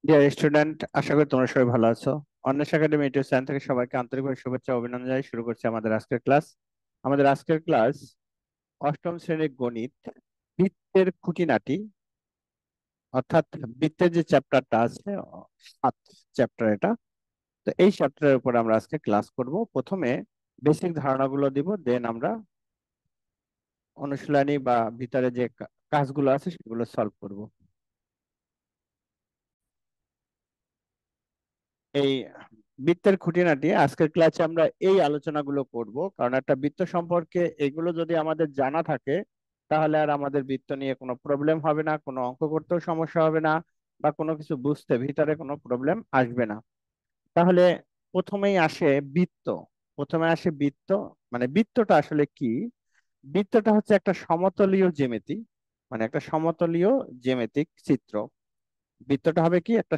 Dear student, আশা করি তোমরা সবাই ভালো আছো। অন্বেষ একাডেমি ইউটিউব চ্যানেল থেকে সবাইকে আন্তরিকভাবে শুভেচ্ছা ও অভিনন্দন জানাই। শুরু করছি আমাদের আজকের ক্লাস। আমাদের আজকের ক্লাস অষ্টম শ্রেণীর গণিত, বৃত্তের খুঁটিনাটি, অর্থাৎ বৃত্তের যে চ্যাপ্টারটা আছে, 7 চ্যাপ্টার এটা। তো এই চ্যাপ্টারের উপর আমরা আজকে ক্লাস করব। প্রথমে বেসিক ধারণাগুলো দিব, দেন আমরা অনুশীলনী বা ভিতরে যে কাজগুলো আছে সেগুলো সলভ করব। এই বৃত্তের খুঁটিনাটি আজকের ক্লাসে আমরা এই আলোচনাগুলো করব, কারণ একটা বৃত্ত সম্পর্কে এগুলো যদি আমাদের জানা থাকে তাহলে আর আমাদের বৃত্ত নিয়ে কোনো প্রবলেম হবে না, কোনো অঙ্ক করতেও সমস্যা হবে না, বা কোনো কিছু বুঝতে ভিতরে কোনো প্রবলেম আসবে না। তাহলে প্রথমেই আসে বৃত্ত। প্রথমে আসে বৃত্ত। মানে বৃত্তটা আসলে কি? বৃত্তটা হচ্ছে একটা সমতলীয় জ্যামিতি, মানে একটা সমতলীয় জ্যামিতিক চিত্র। বৃত্তটা হবে কি একটা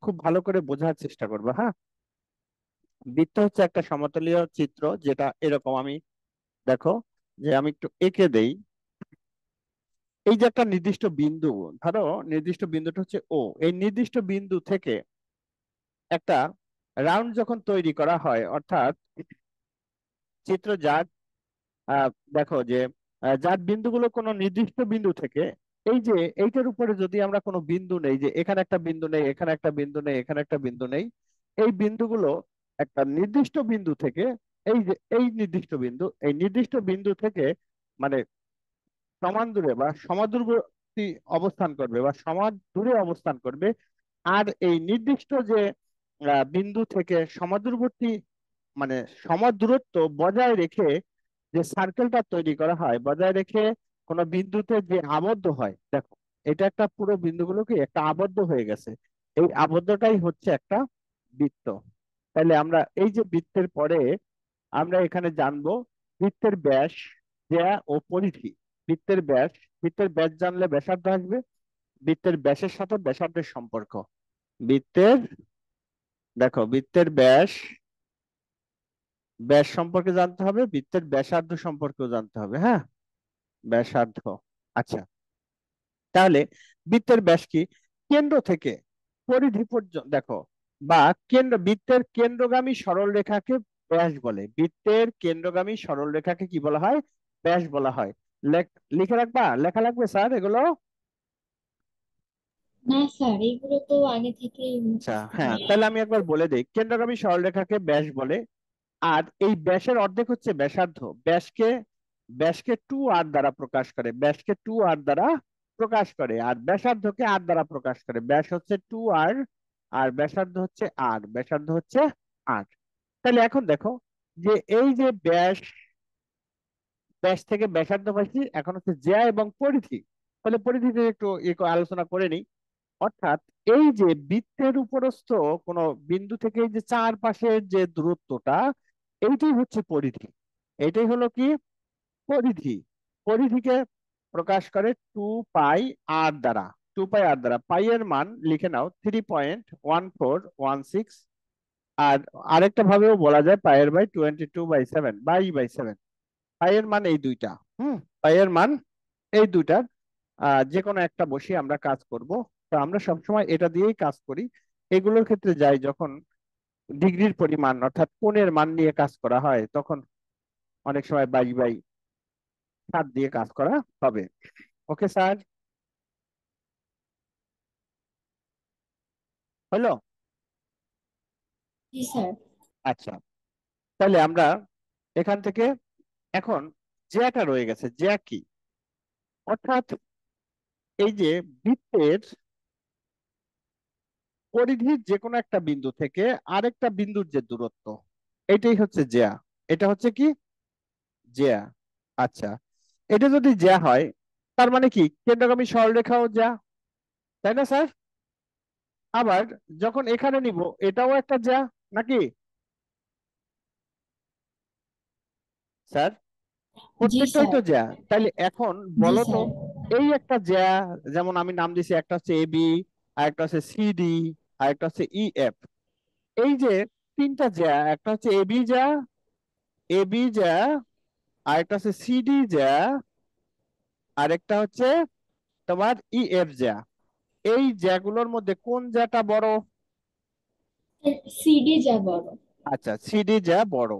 খুব ভালো করে বোঝার চেষ্টা করবো, হ্যাঁ। বৃত্ত হচ্ছে একটা সমতলীয় চিত্র, যেটা এরকম। আমি দেখো যে আমি একটু এঁকে দেই। এই যে একটা নির্দিষ্ট বিন্দু, ধরো নির্দিষ্ট বিন্দুটা হচ্ছে ও। এই নির্দিষ্ট বিন্দু থেকে একটা রাউন্ড যখন তৈরি করা হয়, অর্থাৎ চিত্র যার আহ, দেখো যে যার বিন্দুগুলো কোনো নির্দিষ্ট বিন্দু থেকে, এই যে এইটার উপরে যদি আমরা কোনো বিন্দু নেই, যে এখানে একটা বিন্দু নেই, এখানে একটা বিন্দু নেই, এখানে একটা বিন্দু নেই, এই বিন্দুগুলো একটা নির্দিষ্ট বিন্দু থেকে, এই যে এই নির্দিষ্ট বিন্দু, এই নির্দিষ্ট বিন্দু থেকে মানে সমান দূরে বা সমাদূরবর্তী অবস্থান করবে বা সমান দূরে অবস্থান করবে। আর এই নির্দিষ্ট যে বিন্দু থেকে সমাদূরবর্তী মানে সমদূরত্ব বজায় রেখে যে সার্কেলটা তৈরি করা হয়, বজায় রেখে কোনো বিন্দুতে যে আবদ্ধ হয়, দেখো এটা একটা পুরো বিন্দুগুলো কি একটা আবদ্ধ হয়ে গেছে। এই আবদ্ধটাই হচ্ছে একটা বৃত্ত। তাহলে আমরা এই যে বৃত্তের পরে আমরা এখানে জানবো বৃত্তের ব্যাস, জ্যা ও পরিধি। বৃত্তের ব্যাস, বৃত্তের ব্যাস জানলে ব্যাসার্ধ আসবে। বৃত্তের ব্যাসের সাথে ব্যাসার্ধের সম্পর্ক। বৃত্তের, দেখো বৃত্তের ব্যাস, ব্যাস সম্পর্কে জানতে হবে, বৃত্তের ব্যাসার্ধ সম্পর্কেও জানতে হবে, হ্যাঁ। ব্যাসার্ধ। আচ্ছা, তাহলে বৃত্তের ব্যাস কি? কেন্দ্র থেকে পরিধি পর্যন্ত, দেখো, বা কেন্দ্র, বৃত্তের কেন্দ্রগামী সরল রেখাকে ব্যাস বলে। বৃত্তের কেন্দ্রগামী সরল রেখাকে কি বলা হয়? ব্যাস বলা হয়। লিখে রাখবা, লেখা লাগবে স্যার এগুলো। না স্যার, এগুলো তো আগে থেকেই আচ্ছা, মুখস্থ হ্যাঁ, হয়ে তাহলে আছে। আমি একবার বলে দিই, কেন্দ্রগামী সরলরেখাকে ব্যাস বলে। আর এই ব্যাসের অর্ধেক হচ্ছে ব্যাসার্ধ। ব্যাসকে ব্যাসকে 2r দ্বারা প্রকাশ করে, ব্যাসকে 2r দ্বারা প্রকাশ করে, আর ব্যাসার্ধকে r দ্বারা প্রকাশ করে। ব্যাস হচ্ছে 2r, আর ব্যাসার্ধ হচ্ছে r, ব্যাসার্ধ হচ্ছে r। তাহলে এখন দেখো যে এই যে ব্যাস, ব্যাস থেকে ব্যাসার্ধ পাইছি, এখন হচ্ছে জ্যা এবং পরিধি। তাহলে পরিধিতে একটু আলোচনা করে নিই। অর্থাৎ এই যে বৃত্তের উপরস্থ কোন বিন্দু থেকে এই যে চারপাশের যে দূরত্বটা, এইটাই হচ্ছে পরিধি। এটাই হলো কি? পরিধি। পরিধিকে প্রকাশ করে 2πr দ্বারা। 2πr দ্বারা পাই এর মান লিখে নাও 3.1416। আর আরেকটা ভাবেও বলা যায় পাই এর বাই 22/7 বা E/7। পাই এর মান এই দুইটা। পাই এর মান এই দুইটার যে কোনো একটা বসিয়ে আমরা কাজ করব। তো আমরা সবসময় এটা দিয়েই কাজ করি। এগুলোর ক্ষেত্রে যাই যখন ডিগ্রির পরিমাণ অর্থাৎ কোণের মান নিয়ে কাজ করা হয়, তখন অনেক সময় 22/7 দিয়ে কাজ করা হবে। ওকে স্যার, হলো? জি স্যার। আচ্ছা, তাহলে আমরা এখান থেকে এখন জ্যাটা রয়ে গেছে। জ্যা কি? অর্থাৎ এই যে বৃত্তের পরিধির যে কোনো একটা বিন্দু থেকে আরেকটা বিন্দুর যে দূরত্ব, এটাই হচ্ছে জ্যা। এটা হচ্ছে কি? জ্যা। আচ্ছা, এটা যদি জ্যা হয় তার মানে কি কেন্দ্রগামী সরলরেখাও জ্যা, তাই না স্যার? আবার যখন এখানে নিব, এটাও একটা জ্যা, নাকি স্যার? জি প্রত্যেকটাই স্যার। তো জ্যা। তাইলে এখন জি বলো তো, স্যার। এই একটা জ্যা, যেমন আমি নাম দিছি, একটা হচ্ছে এবি, আর একটা হচ্ছে সিডি, আর একটা হচ্ছে ইএফ। এই যে তিনটা জ্যা, একটা হচ্ছে এবি জ্যা, এবি জ্যা, আর একটা হচ্ছে সিডি জ্যা, আর একটা হচ্ছে তোমার ইএফ জ্যা। এই জ্যাগুলোর মধ্যে কোন জ্যাটা বড়? সিডি যা বড়। আচ্ছা, সিডি জ্যা বড়।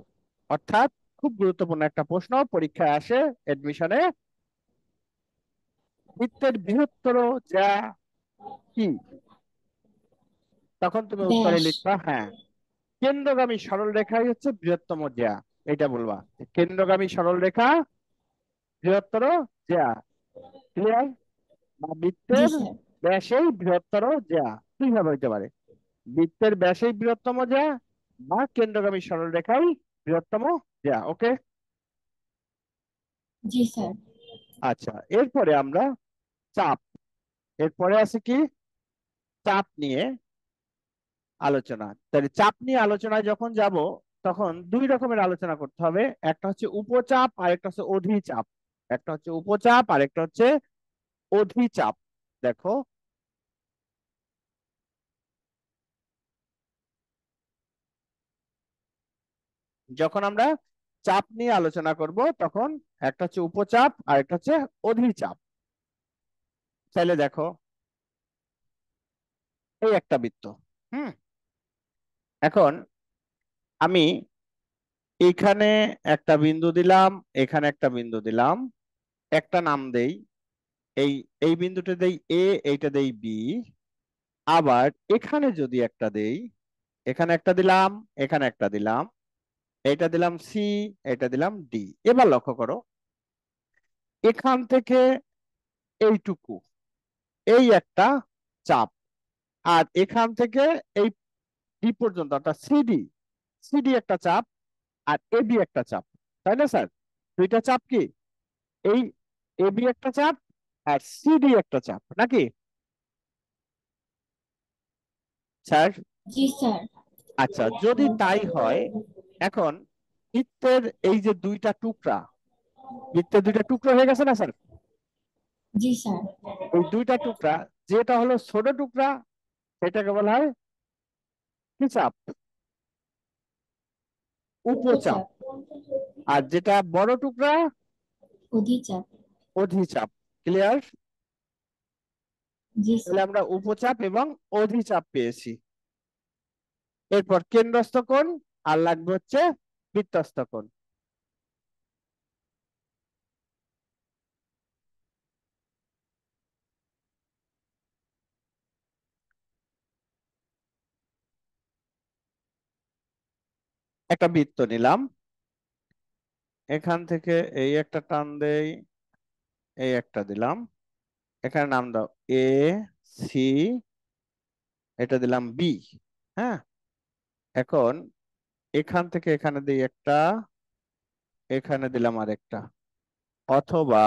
অর্থাৎ খুব গুরুত্বপূর্ণ একটা প্রশ্ন, পরীক্ষায় আসে এডমিশনে, বৃত্তের বৃহত্তর জ্যা কি? তখন তুমি উত্তরে ব্যাস। লিখবা হ্যাঁ, কেন্দ্রগামী সরল রেখাই হচ্ছে বৃহত্তম জ্যা। এটা বলবা, কেন্দ্রগামী সরল রেখা বৃহত্তর জ্যা। ক্লিয়ার? বা জি বৃত্তের স্যার। ব্যাসেই বৃহত্তর জ্যা, দুইভাবে হইতে পারে। বৃত্তের ব্যাসেই বৃহত্তম জ্যা বা কেন্দ্রগামী সরল রেখাই বৃহত্তম জ্যা। ওকে। জি স্যার। আচ্ছা, এরপরে আমরা চাপ, এরপরে আছে কি, চাপ নিয়ে আলোচনা। তাহলে চাপ নিয়ে আলোচনায় যখন যাব, তখন দুই রকমের আলোচনা করতে হবে। একটা হচ্ছে উপচাপ আর একটা হচ্ছে অধিচাপ। একটা হচ্ছে উপচাপ আর একটা হচ্ছে অধিচাপ। দেখো, যখন আমরা চাপ নিয়ে আলোচনা করব, তখন একটা হচ্ছে উপচাপ আর একটা হচ্ছে অধিচাপ। তাহলে দেখো, এই একটা বৃত্ত। হুম। এখন আমি এখানে একটা বিন্দু দিলাম, এখানে একটা বিন্দু দিলাম, একটা নাম দেই। এই এই বিন্দুটা দেই এ, এইটা দেই বি। আবার এখানে যদি একটা দেই, এখানে একটা দিলাম, এখানে একটা দিলাম, এটা দিলাম সি, এটা দিলাম ডি। এবার লক্ষ্য করো, এখান থেকে এইটুকু, এই একটা চাপ, আর এখান থেকে এই ডি পর্যন্ত অর্থাৎ সিডি, সিডি একটা চাপ, আর এবি একটা চাপ। তাই না স্যার? দুইটা চাপ কি, এই এবি একটা চাপ আর সিডি একটা চাপ, নাকি স্যার? জি স্যার। আচ্ছা, যদি তাই হয়, এখন বৃত্তের এই যে দুইটা টুকরা, বৃত্তের দুইটা টুকরো হয়ে গেছে না স্যার? জি স্যার। এই দুইটা টুকরা, যেটা হলো ছোট টুকরা সেটাকে বলা হয় কি চাপ? উপচাপ। উপচাপ। আর যেটা বড় টুকরা, অধিচাপ। অধিচাপ। ক্লিয়ার? জি তাহলে স্যার। আমরা উপচাপ এবং অধিচাপ পেয়েছি। এরপর কেন্দ্রস্থ কোণ, আর লাগবে হচ্ছে বৃত্তস্থ কোণ। একটা বৃত্ত নিলাম, এখান থেকে এই একটা টান দেই, এই একটা দিলাম, এখানে নাম দাও এ, সি, এটা দিলাম বি। হ্যাঁ, এখন এখান থেকে এখানে দিই একটা, এখানে দিলাম আরেকটা, অথবা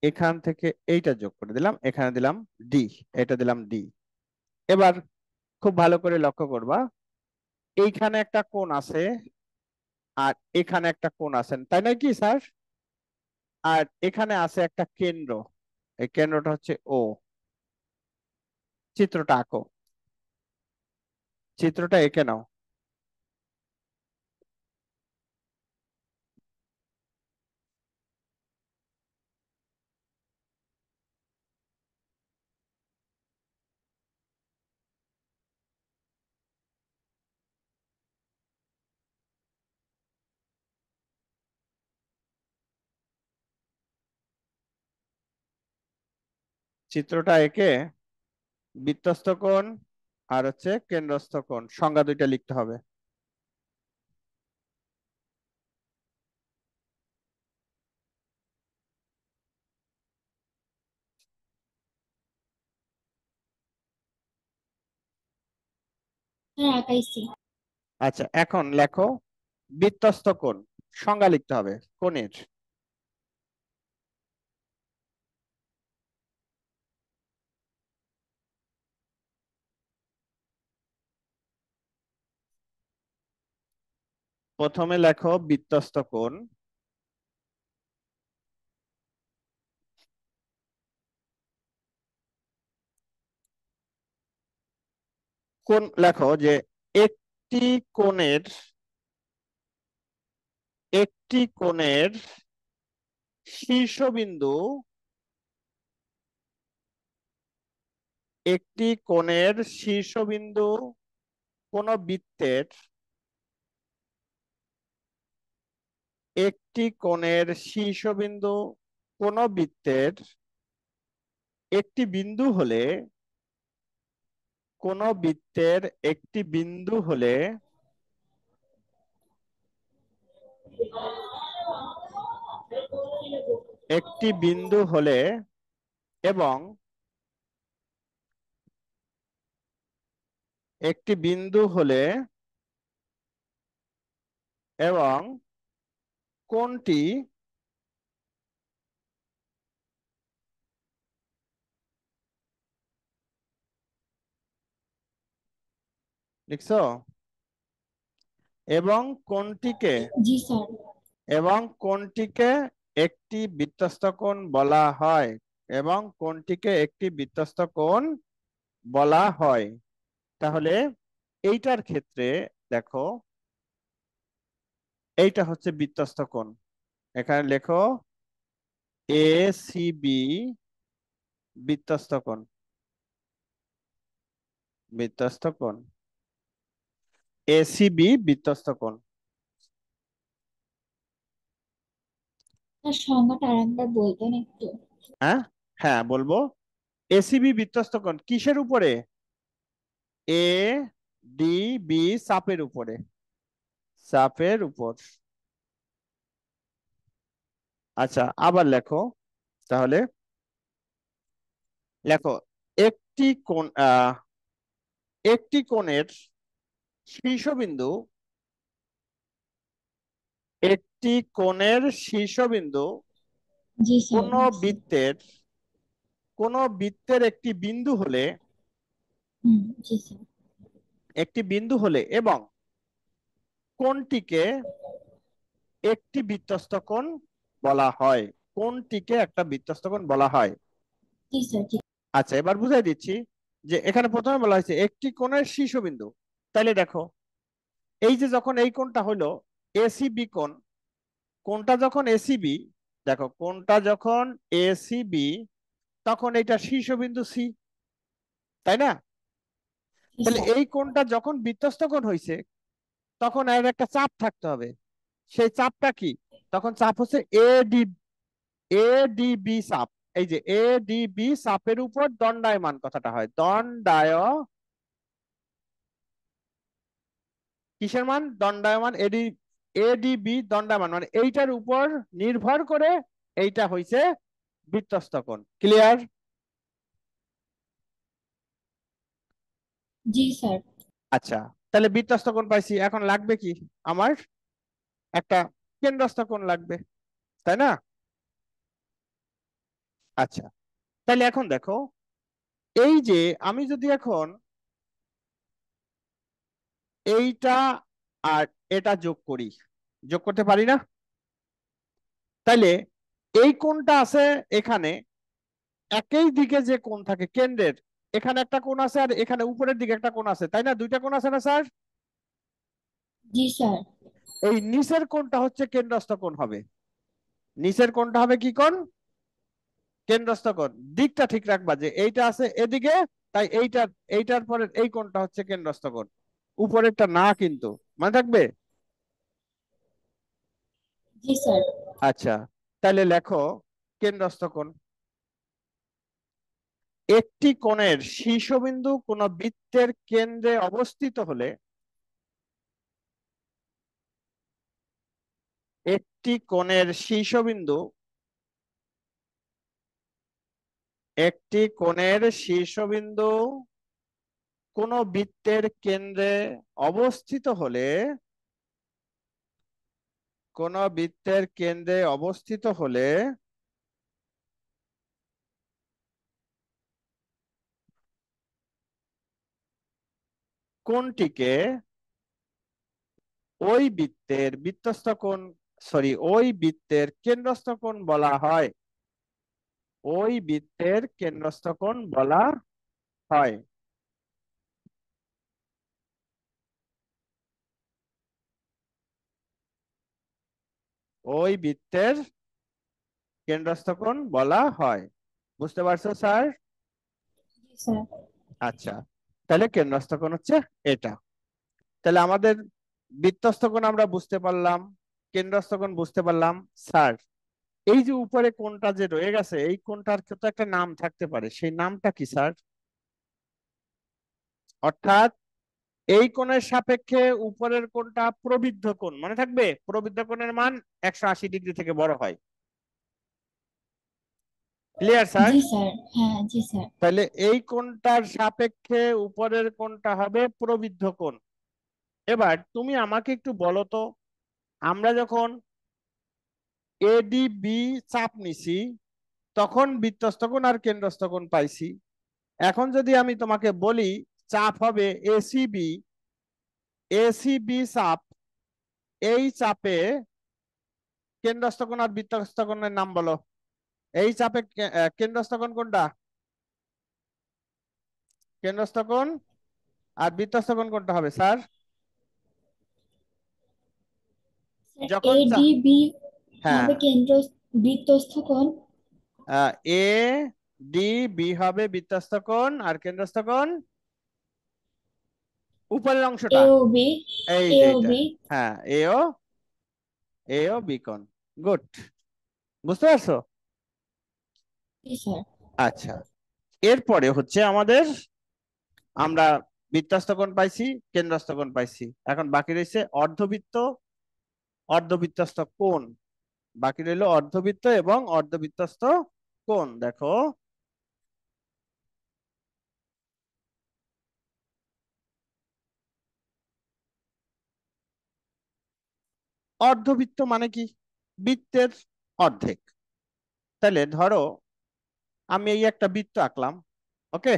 এখান থেকে এইটা যোগ করে দিলাম, এখানে দিলাম ডি, এটা দিলাম ডি। এবার খুব ভালো করে লক্ষ্য করবা, এইখানে একটা কোণ আছে আর এখানে একটা কোণ আছে, তাই নয় কি স্যার? আর এখানে আছে একটা কেন্দ্র, এই কেন্দ্রটা হচ্ছে ও। চিত্রটা আঁকো, চিত্রটা এঁকে নাও। চিত্রটা এঁকে বৃত্তস্থ কোণ আর হচ্ছে কেন্দ্রস্থ কোণ সংজ্ঞা দুইটা লিখতে হবে। হ্যাঁ আঁকাইছি। আচ্ছা, এখন লেখো বৃত্তস্থ কোণ, সংজ্ঞা লিখতে হবে কোণের। প্রথমে লেখো বৃত্তস্থ কোণ। কোণ লেখো যে একটি কোণের, একটি কোণের শীর্ষবিন্দু একটি কোণের শীর্ষবিন্দু কোন বৃত্তের একটি কোণের শীর্ষবিন্দু কোন বৃত্তের একটি বিন্দু হলে কোন বৃত্তের একটি বিন্দু হলে একটি বিন্দু হলে এবং একটি বিন্দু হলে এবং কোনটি লিখছো এবং কোনটিকে জি স্যার। এবং কোনটিকে একটি বৃত্তস্থ কোণ বলা হয় এবং কোনটিকে একটি বৃত্তস্থ কোণ বলা হয়। তাহলে এইটার ক্ষেত্রে দেখো, এইটা হচ্ছে বৃত্তস্থ কোণ। এখানে লেখো এ সি বি বৃত্তস্থ কোণ, বৃত্তস্থ কোণ, এসিবি বৃত্তস্থ কোণ। স্যার সংজ্ঞাটা আরেকবার বলবেন একটু? হ্যাঁ, হ্যাঁ বলবো। এসিবি বৃত্তস্থ কোণ কিসের উপরে? এ ডি বি চাপের উপরে, চাপের উপর। আচ্ছা, আবার লেখো তাহলে। লেখো একটি কোণ একটি কোণের শীর্ষবিন্দু একটি কোণের শীর্ষবিন্দু জি স্যার কোন বুঝছি। বৃত্তের একটি বিন্দু হলে জি স্যার। এবং কোণটিকে একটি বৃত্তস্থ কোণ বলা হয়। কোণটিকে একটা বৃত্তস্থ কোণ বলা হয়। জি স্যার জি। আচ্ছা, এবার বুঝাই দিচ্ছি যে এখানে প্রথমে বলা হয়েছে একটি কোণের শীর্ষবিন্দু। তাইলে দেখো, এই যে যখন এই কোণটা হলো এসিবি কোণ, কোণটা যখন এসিবি, দেখো কোণটা যখন এসিবি তখন এইটা শীর্ষবিন্দু সি, তাই না? জি তাহলে স্যার। এই কোণটা যখন বৃত্তস্থ কোণ হয়েছে তখন এর একটা চাপ থাকতে হবে। সেই চাপটা কি? তখন চাপ হচ্ছে এডি, এডিবি চাপ। এই যে এডিবি চাপের উপর দণ্ডায়মান কথাটা হয়, কিসের মান? দণ্ডায়মান। এডিবি দণ্ডায়মান মানে এইটার উপর নির্ভর করে এইটা হইছে বৃত্তস্থ কোণ। ক্লিয়ার? জি স্যার। আচ্ছা, তাহলে বৃত্তস্থ কোণ পাইছি, এখন লাগবে কি আমার? একটা কেন্দ্রস্থ কোণ লাগবে, তাই না? আচ্ছা, তাহলে এখন দেখো, এই যে আমি যদি এখন এইটা আর এটা যোগ করি, যোগ করতে পারি না? তাইলে এই কোণটা আছে এখানে, একই দিকে যে কোণ থাকে কেন্দ্রের, এখানে একটা কোণ আছে আর এখানে উপরের দিকে একটা কোণ আছে, তাই না? দুইটা কোণ আছে না স্যার? জি স্যার। এই নিচের কোণটা হচ্ছে কেন্দ্রস্থ কোণ হবে। নিচের কোণটা হবে কি কোণ? কেন্দ্রস্থ কোণ। দিকটা ঠিক রাখবা যে এইটা আছে এদিকে, তাই এইটার পরে এই কোণটা হচ্ছে কেন্দ্রস্থ কোণ, উপরেরটা না কিন্তু, মনে থাকবে। জি স্যার। আচ্ছা, তাহলে লেখো কেন্দ্রস্থ কোণ। একটি কোণের শীর্ষবিন্দু কোন বৃত্তের কেন্দ্রে অবস্থিত হলে একটি কোণের শীর্ষবিন্দু একটি কোণের শীর্ষবিন্দু কোন বৃত্তের কেন্দ্রে অবস্থিত হলে কোন বৃত্তের কেন্দ্রে অবস্থিত হলে কোণটিকে ওই বৃত্তের বৃত্তস্থ কোণ, ওই বৃত্তের কেন্দ্রস্থ কোণ বলা হয়। ওই বৃত্তের কেন্দ্রস্থ কোণ বলা হয়। ওই বৃত্তের কেন্দ্রস্থ কোণ বলা হয়। বুঝতে পারছো স্যার? জি স্যার। আচ্ছা, তাহলে কেন্দ্রস্থ কোণ হচ্ছে এটা। তাহলে আমাদের বৃত্তস্থ কোণ আমরা বুঝতে পারলাম, কেন্দ্রস্থ কোণ বুঝতে পারলাম। স্যার, এই যে উপরে কোণটা যে রয়ে গেছে, এই কোণটার তো একটা নাম থাকতে পারে, সেই নামটা কি স্যার? অর্থাৎ এই কোণের সাপেক্ষে উপরের কোণটা প্রবৃদ্ধ কোণ, মনে থাকবে? প্রবৃদ্ধ কোণের মান 180 ডিগ্রি থেকে বড় হয়। Clear sir? জি স্যার। হ্যাঁ জি স্যার। তাহলে এই কোণটার সাপেক্ষে উপরের কোণটা হবে প্রবৃদ্ধ কোণ। এবার তুমি আমাকে একটু বলো তো, আমরা যখন এডিবি চাপ নিছি তখন বৃত্তস্থ কোণ আর কেন্দ্রস্থ কোণ পাইছি। এখন যদি আমি তোমাকে বলি চাপ হবে এসিবি, এসিবি চাপ, এই চাপে কেন্দ্রস্থ কোণ আর বৃত্তস্থ কোণের নাম বলো। এই চাপে কেন্দ্রস্থ কোণ কোনটা? কেন্দ্রস্থ কোণ। আর বৃত্তস্থ কোণ কোনটা হবে স্যার? স্যার যখন এডিবি হ্যাঁ, হবে কেন্দ্র বৃত্তস্থ কোণ। এ ডি বি হবে বৃত্তস্থ কোণ, আর কেন্দ্রস্থ কোণ উপরের অংশটা, এওবি। এই যে এটা। এওবি। হ্যাঁ, এ ও বি কোণ। গুড, বুঝতে পারছো? জি স্যার। আচ্ছা, এরপরে হচ্ছে আমাদের, আমরা বৃত্তস্থ কোণ পাইছি, কেন্দ্রস্থ কোণ পাইছি, এখন বাকি রয়েছে অর্ধবৃত্ত, অর্ধবৃত্তস্থ কোণ। বাকি রইল অর্ধবৃত্ত এবং অর্ধবৃত্তস্থ কোণ। দেখো, অর্ধবৃত্ত মানে কি? বৃত্তের অর্ধেক। তাহলে ধরো আমি এই একটা বৃত্ত আঁকলাম, ওকে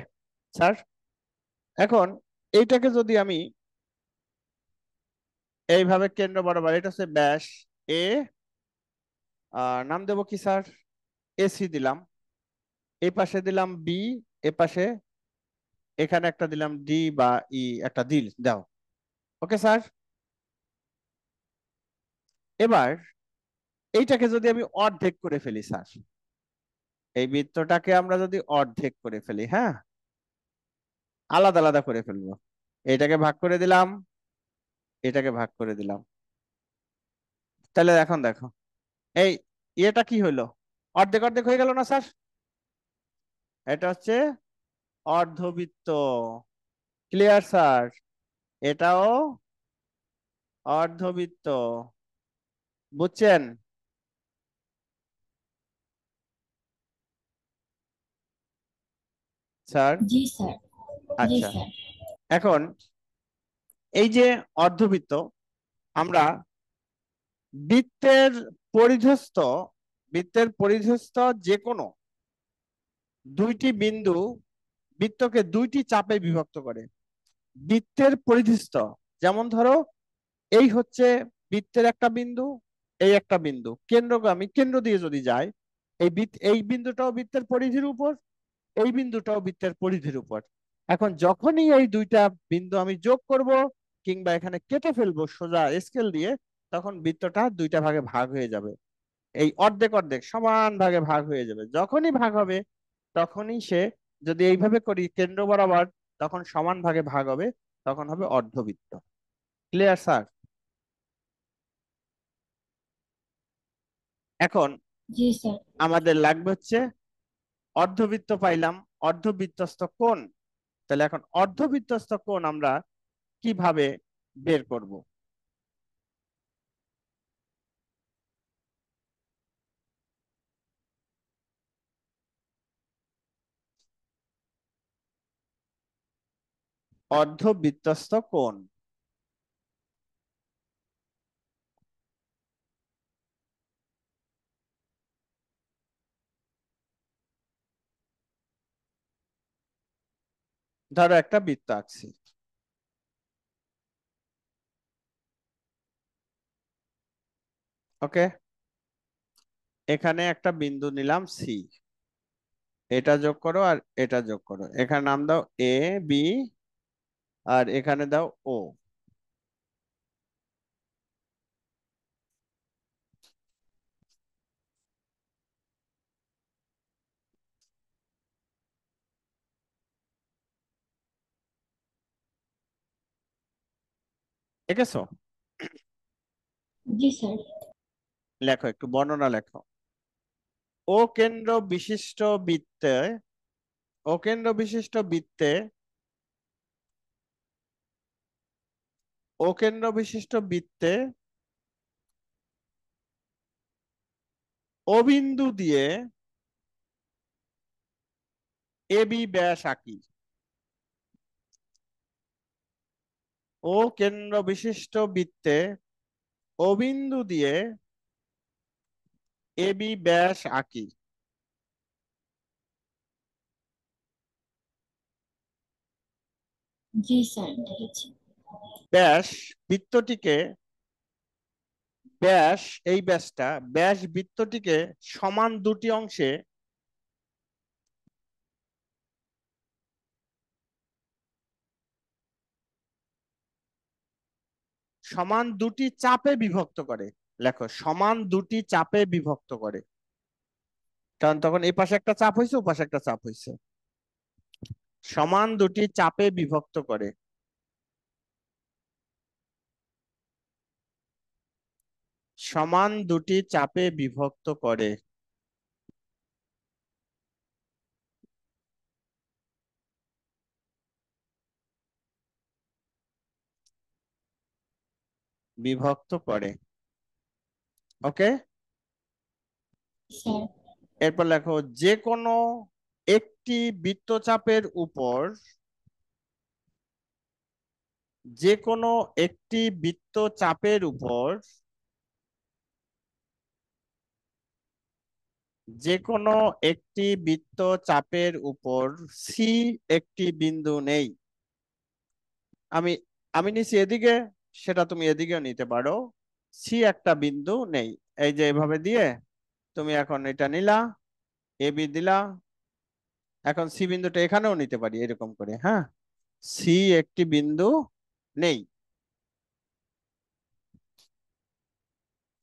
স্যার। এখন এইটাকে যদি আমি এইভাবে কেন্দ্র বরাবর, এটা হচ্ছে ব্যাস এ, নাম দেবো কি স্যার? এসি দিলাম, এই পাশে দিলাম বি, এ পাশে এখানে একটা দিলাম ডি বা ই, একটা দিল দাও, ওকে স্যার। এবার এইটাকে যদি আমি অর্ধেক করে ফেলি স্যার, এই বৃত্তটাকে আমরা যদি অর্ধেক করে ফেলি, হ্যাঁ, আলাদা আলাদা করে ফেলবো। এটাকে ভাগ করে দিলাম, এটাকে ভাগ করে দিলাম। তাহলে এখন দেখো, এই ইয়েটা কি হইলো? অর্ধেক অর্ধেক হয়ে গেল না স্যার? এটা হচ্ছে অর্ধবৃত্ত। Clear sir? এটাও অর্ধবৃত্ত, বুঝছেন স্যার? জি স্যার। জি আচ্ছা, স্যার। এখন এই যে অর্ধবৃত্ত, আমরা বৃত্তের পরিধস্থ, বৃত্তের পরিধস্থ যে কোনো দুইটি বিন্দু বৃত্তকে দুইটি চাপে বিভক্ত করে। বৃত্তের পরিধিস্থ, যেমন ধরো এই হচ্ছে বৃত্তের একটা বিন্দু, এই একটা বিন্দু কেন্দ্রগামী, কেন্দ্র দিয়ে যদি যায়, এই বিন্দুটাও বৃত্তের পরিধির উপর, এই বিন্দুটাও বৃত্তের পরিধির উপর। এখন যখনই এই দুইটা বিন্দু আমি যোগ করব কিংবা এখানে কেটে ফেলবো সোজা স্কেল দিয়ে, তখন বৃত্তটা দুইটা ভাগে ভাগ হয়ে যাবে। এই অর্ধেক অর্ধেক সমান ভাগে ভাগ হয়ে যাবে। যখনই ভাগ হবে তখনই সে, যদি এইভাবে করি কেন্দ্র বরাবর, তখন সমান ভাগে ভাগ হবে, তখন হবে অর্ধবৃত্ত। Clear sir? এখন জি স্যার। আমাদের লাগবে হচ্ছে অর্ধবৃত্ত পাইলাম, অর্ধবৃত্তস্থ কোণ। তাহলে এখন অর্ধবৃত্তস্থ কোণ আমরা কিভাবে বের করব? অর্ধবৃত্তস্থ কোণ, ধরো একটা বৃত্ত আঁকছি, ওকে। এখানে একটা বিন্দু নিলাম সি, এটা যোগ করো আর এটা যোগ করো, এখানে নাম দাও এ বি, আর এখানে দাও ও। এঁকেছো? জি স্যার। লেখো, একটু বর্ণনা লেখো। ও কেন্দ্র বিশিষ্ট বৃত্তে, ও কেন্দ্র বিশিষ্ট বৃত্তে, ও কেন্দ্র বিশিষ্ট বৃত্তে ও বিন্দু দিয়ে এবি ব্যাস আঁকি। ও কেন্দ্র বিশিষ্ট বৃত্তে ও বিন্দু দিয়ে এবি ব্যাস আঁকি। জি স্যার, দেখেছি। ব্যাস বৃত্তটিকে, ব্যাস, এই ব্যাসটা, ব্যাস বৃত্তটিকে সমান দুটি অংশে, সমান দুটি চাপে বিভক্ত করে। লেখো, সমান দুটি চাপে বিভক্ত করে। কারণ তখন এই পাশে একটা চাপ হয়েছে, ও পাশে একটা চাপ হয়েছে। সমান দুটি চাপে বিভক্ত করে। সমান দুটি চাপে বিভক্ত করে। বিভক্ত করে। ওকে। স্যার। এরপর লেখো, যে কোনো একটি বৃত্তচাপের উপর, যে কোনো একটি বৃত্তচাপের উপর, যে কোনো একটি বৃত্তচাপের উপর সি একটি বিন্দু নেই। আমি আমি নিছি এদিকে, সেটা তুমি এদিকেও নিতে পারো। সি একটা বিন্দু নেই। এই যে এভাবে দিয়ে তুমি এখন এটা নিলা, এ বি দিলা। এখন সি বিন্দুটা এখানেও নিতে পারি এরকম করে, হ্যাঁ। সি একটি বিন্দু নেই।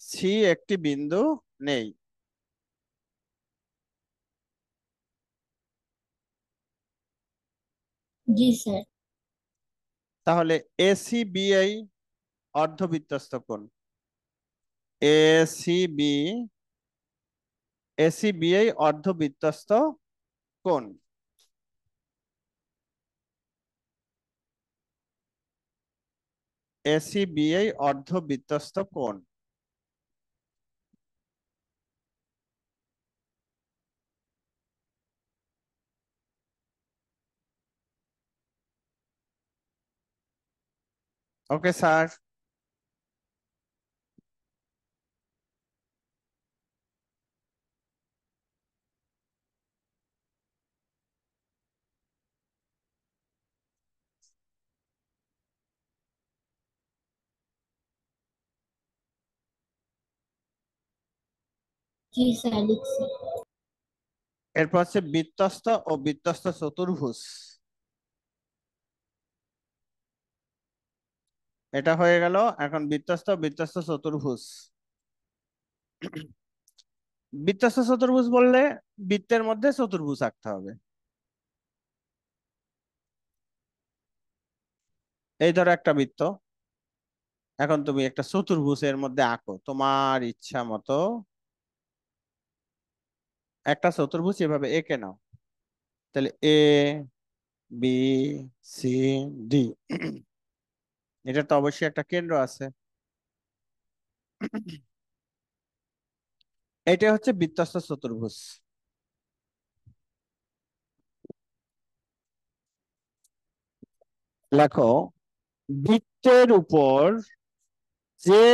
সি একটি বিন্দু নেই। জি স্যার। তাহলে এসি বিআই অর্ধবৃত্তস্থ কোণ। এসি বি, এসি বিআই অর্ধবৃত্তস্থ কোণ। এসি বিআই অর্ধবৃত্তস্থ কোণ। ওকে স্যার। জি স্যার, লিখছি। এরপর হচ্ছে বৃত্তস্থ ও বৃত্তস্থ চতুর্ভুজ। এটা হয়ে গেল। এখন বৃত্তস্থ বৃত্তস্থ চতুর্ভুজ। বৃত্তস্থ চতুর্ভুজ বললে বৃত্তের মধ্যে চতুর্ভুজ আঁকতে হবে। এই ধরো একটা বৃত্ত, এখন তুমি একটা চতুর্ভুজের মধ্যে আঁকো তোমার ইচ্ছা মতো। একটা চতুর্ভুজ এভাবে এঁকে নাও। তাহলে এ বি সি ডি, এটা তো অবশ্যই একটা কেন্দ্র আছে। এটা হচ্ছে বৃত্তস্থ চতুর্ভুজ। লেখো, বৃত্তের উপর যে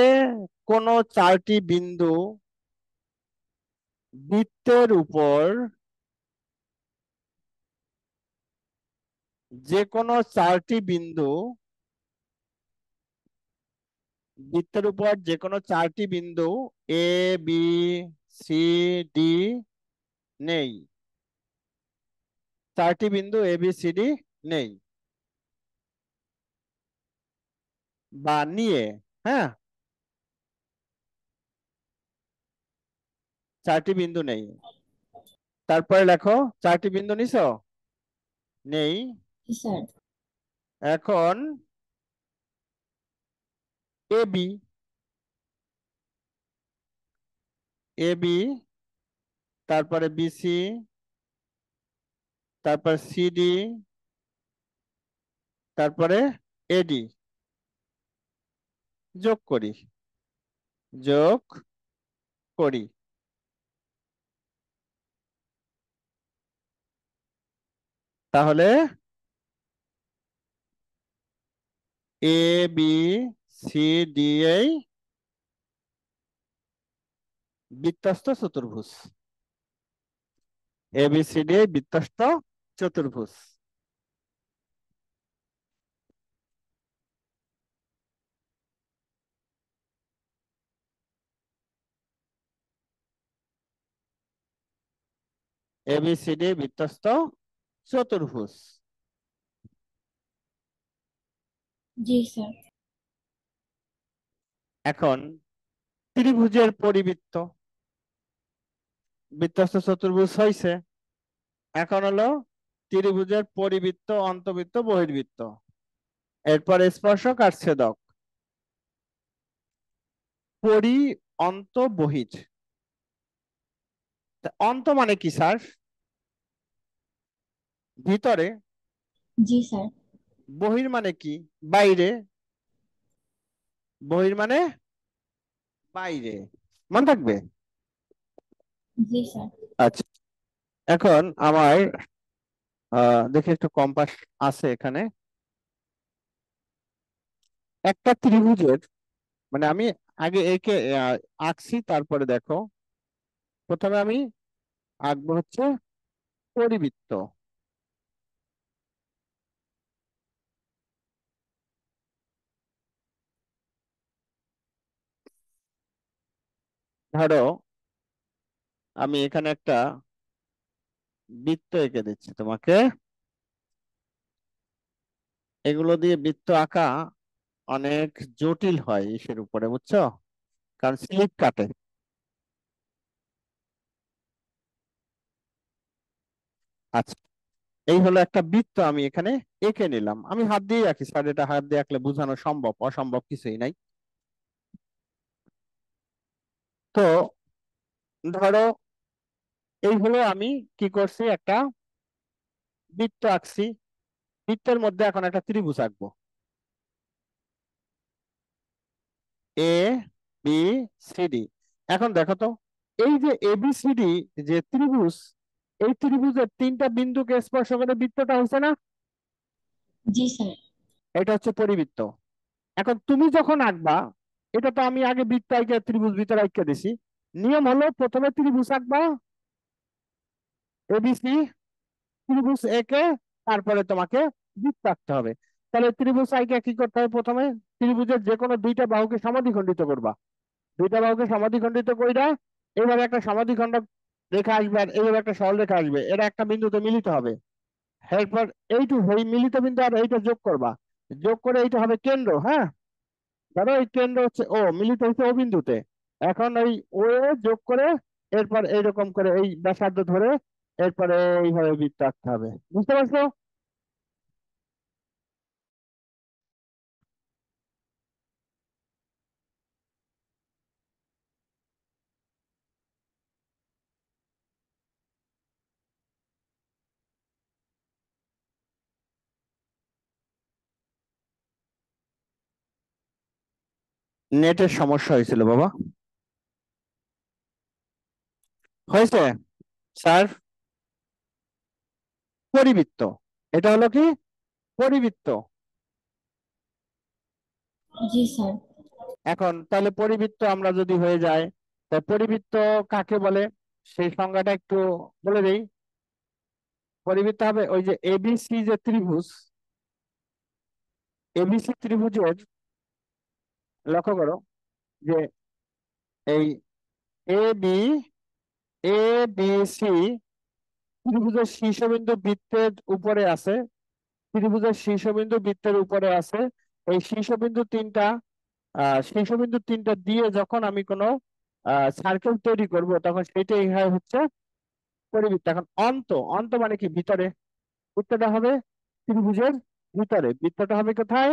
কোনো চারটি বিন্দু, বৃত্তের উপর যে কোনো চারটি বিন্দু, বৃত্তের উপর যে কোনো চারটি বিন্দু এ বি সি ডি নেই। চারটি বিন্দু এ বি সি ডি নেই বা নিয়ে, হ্যাঁ, চারটি বিন্দু নেই। তারপরে লেখো, চারটি বিন্দু নিছো? নেই। জি স্যার। এখন এ বি, এ বি, তারপরে বিসি, তারপর সিডি, তারপরে এডি যোগ করি, যোগ করি। তাহলে এ বি সি ডি এই বৃত্তস্থ চতুর্ভুজ, এ বি সি ডি বৃত্তস্থ চতুর্ভুজ। এ বি সি ডি বৃত্তস্থ চতুর্ভুজ। জি স্যার। এখন ত্রিভুজের পরিবৃত্ত, বৃত্তস্থ চতুর্ভুজ হয়েছে। এখন হলো ত্রিভুজের পরিবৃত্ত, অন্তবৃত্ত, বহির্বৃত্ত, এরপর স্পর্শক আর ছেদক। পরি, অন্ত, বহির। তা অন্ত মানে কি স্যার? ভিতরে। জি স্যার। বহির মানে কি? বাইরে। বহির মানে বাইরে, মনে থাকবে। জি স্যার। আচ্ছা, এখন আমার দেখি একটু কম্পাস আছে এখানে। একটা ত্রিভুজের, মানে আমি আগে একে আঁকছি, তারপরে দেখো। প্রথমে আমি আঁকবো হচ্ছে পরিবৃত্ত। ধরো আমি এখানে একটা বৃত্ত এঁকে দিচ্ছি তোমাকে। এগুলো দিয়ে বৃত্ত আঁকা অনেক জটিল হয় ইসের উপরে, বুঝছো? কারণ স্লিপ কাটে। আচ্ছা, এই হলো একটা বৃত্ত আমি এখানে এঁকে নিলাম। আমি হাত দিয়ে আঁকি স্যার, এটা হাত দিয়ে আঁকলে বোঝানো সম্ভব, অসম্ভব কিছুই নাই। তো ধরো এই হলো, আমি কি করছি, একটা বৃত্ত আঁকছি। বৃত্তের মধ্যে এখন একটা ত্রিভুজ আঁকবো, এ বি সি ডি। এখন দেখো তো, এই যে এ বি সি ডি যে ত্রিভুজ, এই ত্রিভুজের তিনটা বিন্দুকে স্পর্শ করে বৃত্তটা হয়েছে না? জি স্যার। এটা হচ্ছে পরিবৃত্ত। এখন তুমি যখন আঁকবা, এটা তো আমি আগে বৃত্ত আঁকে ত্রিভুজ ভিতরে আঁকে দিছি। নিয়ম হলো প্রথমে ত্রিভুজ আঁকবা, এবিসি, ত্রিভুজ একে, তারপরে তোমাকে বৃত্ত আঁকতে হবে। তাহলে ত্রিভুজ আঁকে কি করতে হবে? প্রথমে ত্রিভুজের যে কোনো দুইটা বাহুকে সমাদ্বিখণ্ডিত করবা। দুইটা বাহুকে সমাদ্বিখণ্ডিত কইরা এইভাবে একটা সমাদ্বিখণ্ড রেখা আসবে, আর এইভাবে একটা সরল রেখা আসবে, এরা একটা বিন্দুতে মিলিত হবে। এরপর এইটু এই মিলিত বিন্দু আর এইটা যোগ করবা। যোগ করে এইটা হবে কেন্দ্র, হ্যাঁ। ধরো এই কেন্দ্র হচ্ছে ও, মিলিত হচ্ছে ও বিন্দুতে। এখন ওই ও এ যোগ করে এরপর এইরকম করে এই ব্যাসার্ধ ধরে এরপরে এইভাবে বৃত্ত আঁকতে হবে। বুঝতে পারছো? নেটের সমস্যা হয়েছিল বাবা। হয়েছে স্যার? পরিবৃত্ত, এটা হলো কি পরিবৃত্ত। জি স্যার। এখন তাহলে পরিবৃত্ত আমরা যদি হয়ে যায়, তা পরিবৃত্ত কাকে বলে সেই সংজ্ঞাটা একটু বলে দেই। পরিবৃত্ত হবে ওই যে এবিসি যে ত্রিভুজ, এবিসি ত্রিভুজের, লক্ষ্য করো যে এই A B, A B C ত্রিভুজের শীর্ষবিন্দু বৃত্তের উপরে আছে, ত্রিভুজের শীর্ষবিন্দু বৃত্তের উপরে আছে। এই শীর্ষবিন্দু তিনটা, শীর্ষবিন্দু তিনটা দিয়ে যখন আমি কোনো সার্কেল তৈরি করব, তখন সেটাই হয় হচ্ছে পরিবৃত্ত। এখন অন্ত, অন্ত মানে কি? ভিতরে। বৃত্তটা হবে ত্রিভুজের ভিতরে, বৃত্তটা হবে কোথায়?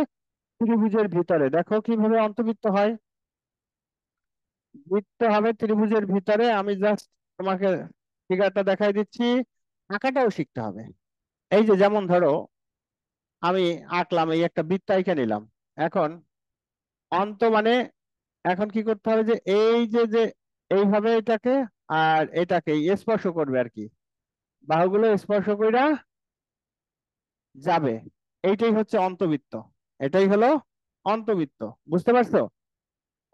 ত্রিভুজের ভিতরে দেখো কিভাবে অন্তবৃত্ত হয়। বৃত্ত হবে ত্রিভুজের ভিতরে, আমি জাস্ট তোমাকে ফিগারটা দেখাই দিচ্ছি, আঁকাটাও শিখতে হবে। এই যে যেমন ধরো আমি আঁকলাম, এই একটা বৃত্ত এঁকে নিলাম। এখন অন্ত মানে, এখন কি করতে হবে যে এই যে যে এইভাবে এটাকে আর এটাকে স্পর্শ করবে আর কি, বাহুগুলো স্পর্শ কইরা যাবে। এইটাই হচ্ছে অন্তবৃত্ত, এটাই হলো অন্তবৃত্ত। বুঝতে পারছো?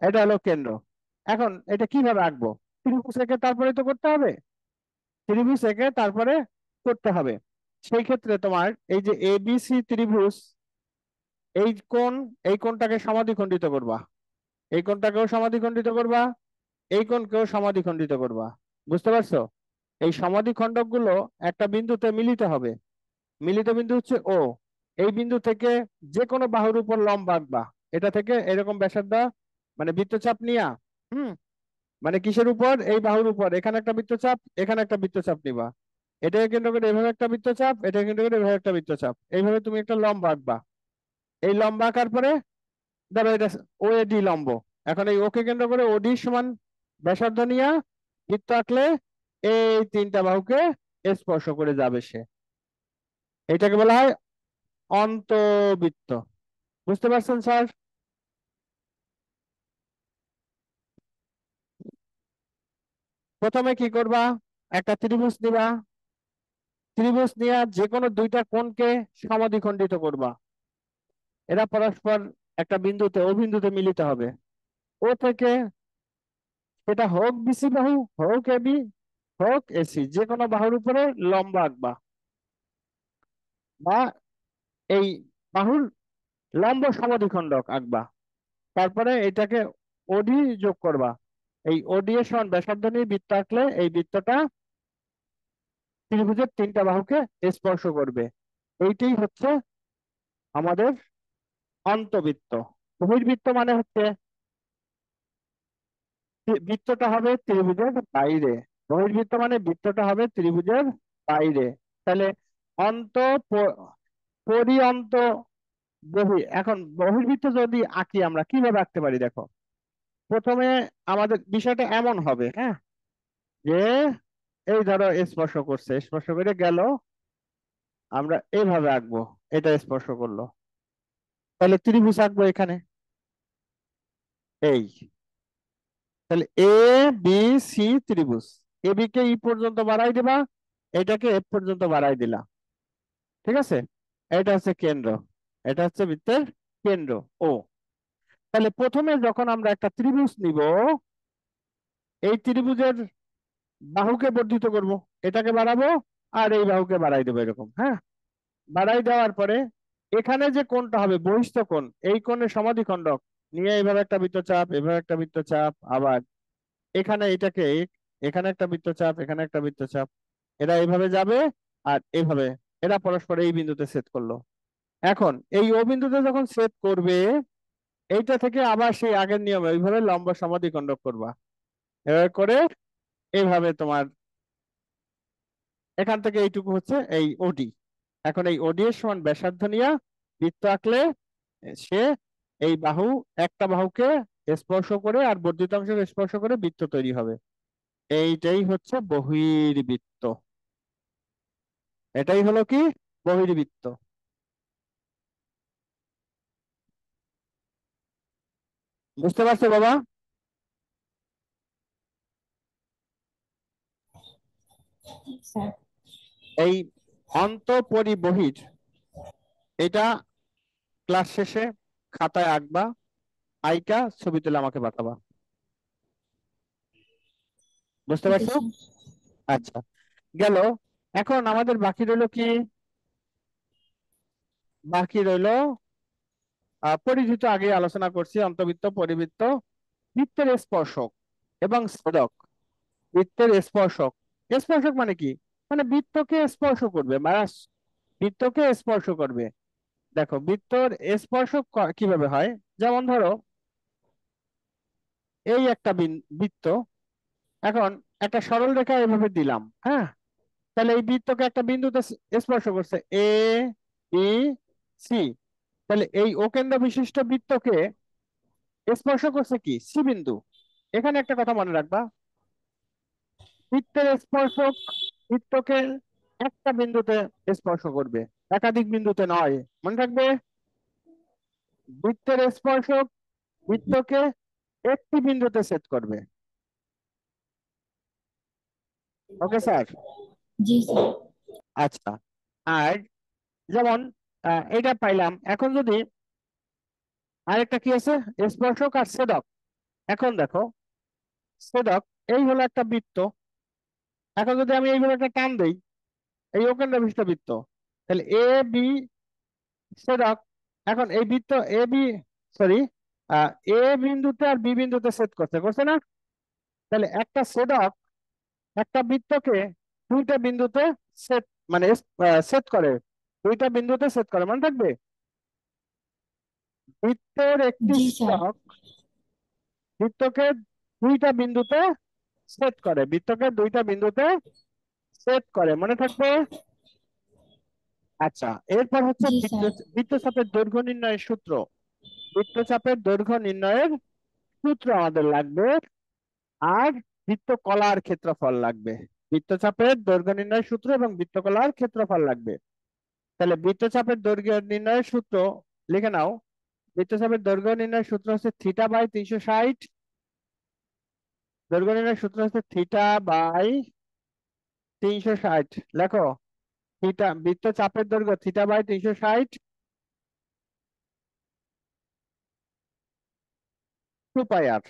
এটা হলো কেন্দ্র। এখন এটা কিভাবে আঁকবো? ত্রিভুজ এঁকে তারপরে তো করতে হবে, ত্রিভুজ এঁকে তারপরে করতে হবে। সেই ক্ষেত্রে তোমার এই যে এবিসি ত্রিভুজ, এই কোণ, এই কোণটাকে সমাদ্বিখণ্ডিত করবা, এই কোণটাকেও সমাদ্বিখণ্ডিত করবা, এই কোণকেও সমাদ্বিখণ্ডিত করবা। বুঝতে পারছো? এই সমাদ্বিখণ্ডক গুলো একটা বিন্দুতে মিলিত হবে, মিলিত বিন্দু হচ্ছে ও। এই বিন্দু থেকে যে কোনো বাহুর উপর লম্ব আঁকবা, এটা থেকে এরকম ব্যাসার্ধ, মানে বৃত্তচাপ নিয়া, হুম, মানে কিসের উপর? এই বাহুর উপর এখানে একটা বৃত্তচাপ, এখানে একটা বৃত্তচাপ নিবা, এটাকে কেন্দ্র করে এভাবে একটা বৃত্তচাপ, এটাকে কেন্দ্র করে এভাবে একটা বৃত্তচাপ, এইভাবে তুমি একটা লম্ব আঁকবা। এই লম্ব আঁকার পরে ধরো এটা ও এডি লম্ব, এখন এই ওকে কেন্দ্র করে ওডি সমান ব্যাসার্ধ নিয়া বৃত্ত আঁকলে এই তিনটা বাহুকে স্পর্শ করে যাবে সে, এটাকে বলা হয় অন্তবৃত্ত। বুঝতে পারছেন স্যার? প্রথমে কি করবা? একটা ত্রিভুজ নিবা, ত্রিভুজ নিয়ে যে কোনো দুইটা কোণকে সমদ্বিখণ্ডিত করবা। এরা পরস্পর একটা বিন্দুতে, ও বিন্দুতে মিলিত হবে। ও থেকে সেটা হোক বিসি বাহু, হোক এবি, হোক এসি, যে কোনো বাহুর উপরে লম্ব আঁকবা, বা এই বাহুর লম্ব সমদ্বিখণ্ডক আঁকবা। তারপরে এটাকে ওডি যোগ করবা। এই ওডি এর সমান ব্যাসার্ধ নিয়ে বৃত্ত আঁকলে এই বৃত্তটা ত্রিভুজের তিনটা বাহুকে স্পর্শ করবে। এইটাই হচ্ছে আমাদের অন্তবৃত্ত। বহির্বৃত্ত মানে হচ্ছে বৃত্তটা হবে ত্রিভুজের বাইরে, বহির্বৃত্ত মানে বৃত্তটা হবে ত্রিভুজের বাইরে। তাহলে অন্ত, পরি অন্ত, বহি। এখন বহির্বৃত্ত যদি আঁকি আমরা কিভাবে আঁকতে পারি দেখো। প্রথমে আমাদের বিষয়টা এমন হবে, হ্যাঁ, যে এই ধরো স্পর্শ করছে, স্পর্শ করে গেল, আমরা এইভাবে আঁকবো, এটা স্পর্শ করলো, তাহলে ত্রিভুজ আঁকবো এখানে। এই, তাহলে এ বি সি ত্রিভুজ। এ বি কে ই পর্যন্ত বাড়াই দিবা, এটাকে এফ পর্যন্ত বাড়াই দিলা। ঠিক আছে? এটা হচ্ছে কেন্দ্র, এটা হচ্ছে বৃত্তের কেন্দ্র ও। তাহলে প্রথমে যখন আমরা একটা ত্রিভুজ নিব, এই ত্রিভুজের বাহুকে বর্ধিত করব, এটাকে বাড়াবো আর এই বাহুকে বাড়াই দেবো এরকম, হ্যাঁ। বাড়াই দেওয়ার পরে এখানে যে কোণটা হবে বহিস্থ কোণ, এই কোণের সমাদ্বিখণ্ডক নিয়ে এইভাবে একটা বৃত্তচাপ, এভাবে একটা বৃত্তচাপ, আবার এখানে এটাকে এখানে একটা বৃত্তচাপ, এখানে একটা বৃত্তচাপ, এরা এইভাবে যাবে আর এইভাবে এরা পরস্পর এই বিন্দুতে ছেদ করলো। এখন এই ও বিন্দুতে যখন ছেদ করবে, এইটা থেকে আবার সেই আগের নিয়মে ওইভাবে লম্ব সমদ্বিখণ্ডক করবা, এভাবে করে এইভাবে তোমার এখান থেকে এইটুকু হচ্ছে এই ওডি। এখন এই ওডি এর সমান ব্যাসার্ধ নিয়ে বৃত্ত আঁকলে সে এই বাহু, একটা বাহুকে স্পর্শ করে আর বর্ধিত অংশকে স্পর্শ করে বৃত্ত তৈরি হবে। এইটাই হচ্ছে বহির্বৃত্ত, এটাই হলো কি বহির্বৃত্ত। বুঝতে পারছো বাবা? স্যার। এই অন্ত পরি বহির, এটা ক্লাস শেষে খাতায় আঁকবা, আইকা ছবি তুলে আমাকে পাঠাবা। বুঝতে ওকে পারছো? স্যার। আচ্ছা, গেল। এখন আমাদের বাকি রইলো কি? বাকি রইলো পরিধিত, আগে আলোচনা করছি, অন্তবৃত্ত, পরিবৃত্ত, বৃত্তের স্পর্শক এবং ছেদক। বৃত্তের স্পর্শক, স্পর্শক মানে কি? মানে বৃত্তকে স্পর্শ করবে, মানে বৃত্তকে স্পর্শ করবে। দেখো বৃত্তর স্পর্শক কিভাবে হয়। যেমন ধরো এই একটা বৃত্ত, এখন একটা সরল রেখা এভাবে দিলাম, হ্যাঁ, তাহলে এই বৃত্তকে একটা বিন্দুতে স্পর্শ করছে, এ বি সি। তাহলে এই অকেন্দ্র বিশিষ্ট বৃত্তকে স্পর্শ করছে কি? সি বিন্দু। এখানে একটা কথা মনে রাখবা, বৃত্তের স্পর্শক বৃত্তকে একটা বিন্দুতে স্পর্শ করবে, একাধিক বিন্দুতে নয়। মনে রাখবে, বৃত্তের স্পর্শক বৃত্তকে একটি বিন্দুতে ছেদ করবে। Okay sir? জি স্যার। আচ্ছা, আর যেমন এটা পাইলাম। এখন যদি আরেকটা কি আছে, স্পর্শক আর ছেদক। এখন দেখো, ছেদক এই হলো একটা বৃত্ত। এখন যদি আমি এইভাবে একটা টান দেই, এই অকেন্দ্র বিশিষ্ট বৃত্ত, তাহলে এ বি ছেদক। এখন এই বৃত্ত এ বি, সরি, এ বিন্দুতে আর বি বিন্দুতে ছেদ করছে, করছে না? তাহলে একটা ছেদক একটা বৃত্তকে দুইটা বিন্দুতে ছেদ, মানে ছেদ করে, দুইটা বিন্দুতে ছেদ করে। মনে থাকবে, বৃত্তের একটি জি স্যার। ছেদক বৃত্তকে দুইটা বিন্দুতে ছেদ করে, বৃত্তকে দুইটা বিন্দুতে ছেদ করে। মনে থাকবে? আচ্ছা, এরপর হচ্ছে জি স্যার। বৃত্তচাপের দৈর্ঘ্য নির্ণয়ের সূত্র। বৃত্তচাপের দৈর্ঘ্য নির্ণয়ের সূত্র আমাদের লাগবে, আর বৃত্তকলার ক্ষেত্রফল লাগবে। বৃত্তচাপের দৈর্ঘ্য নির্ণয়ের সূত্র এবং বৃত্তকলার ক্ষেত্রফল লাগবে। তাহলে বৃত্তচাপের দৈর্ঘ্য নির্ণয়ের সূত্র লিখে নাও। বৃত্তচাপের দৈর্ঘ্য নির্ণয়ের সূত্র হচ্ছে থিটা বাই 360। দৈর্ঘ্য নির্ণয়ের সূত্র হচ্ছে থিটা বাই 360। লেখো, থিটা, বৃত্তচাপের দৈর্ঘ্য theta by 360, 2 pi r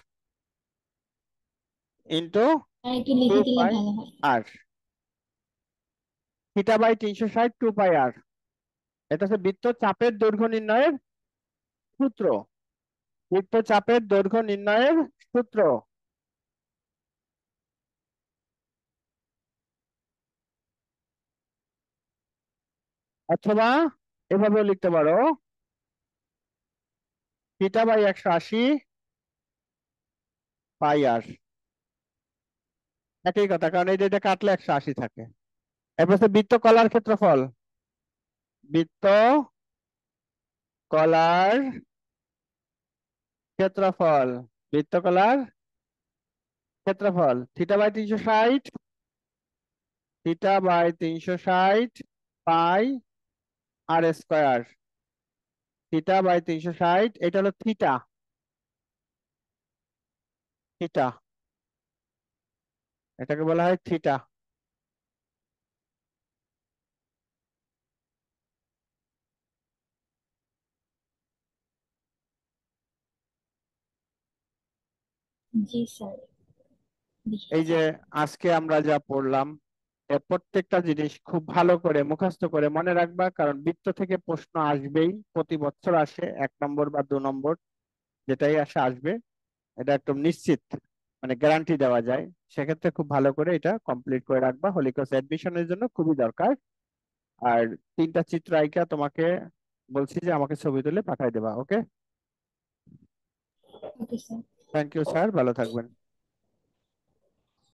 into আর একটু টু লিখে দিলে পাই ভালো হয়। আর থিটা বাই 360, 2 পাই আর। এটা হচ্ছে বৃত্তচাপের দৈর্ঘ্য নির্ণয়ের সূত্র। বৃত্তচাপের দৈর্ঘ্য নির্ণয়ের সূত্র। অথবা এভাবেও লিখতে পারো, থিটা বাই 180 পাই আর। একই কথা, কারণ এই যে এটা কাটলে 180 থাকে। এরপর হচ্ছে বৃত্তকলার ক্ষেত্রফল। বৃত্ত কলার ক্ষেত্রফল। বৃত্তকলার ক্ষেত্রফল theta by 360, theta by 360 pi r square. Theta by 360, এটা হলো থিটা। থিটা, এটাকে বলা হয় থিটা। জি স্যার, লিখে এই যে দিলাম। আজকে আমরা যা পড়লাম, এর প্রত্যেকটা জিনিস খুব ভালো করে মুখস্থ করে মনে রাখবা, কারণ বৃত্ত থেকে প্রশ্ন আসবেই, প্রতি বছর আসে, 1 নম্বর বা 2 নম্বর, যেটাই আসে আসবে। এটা একদম নিশ্চিত, মানে গ্যারান্টি দেওয়া যায়। সেক্ষেত্রে খুব ভালো করে এটা কমপ্লিট করে রাখবা, হোলি ক্রস এডমিশনের জন্য খুবই দরকার। আর 3টা চিত্র আঁকা তোমাকে বলছি যে আমাকে ছবি তুলে পাঠিয়ে দেবা। Okay? Okay sir. Thank you sir, ভালো থাকবেন।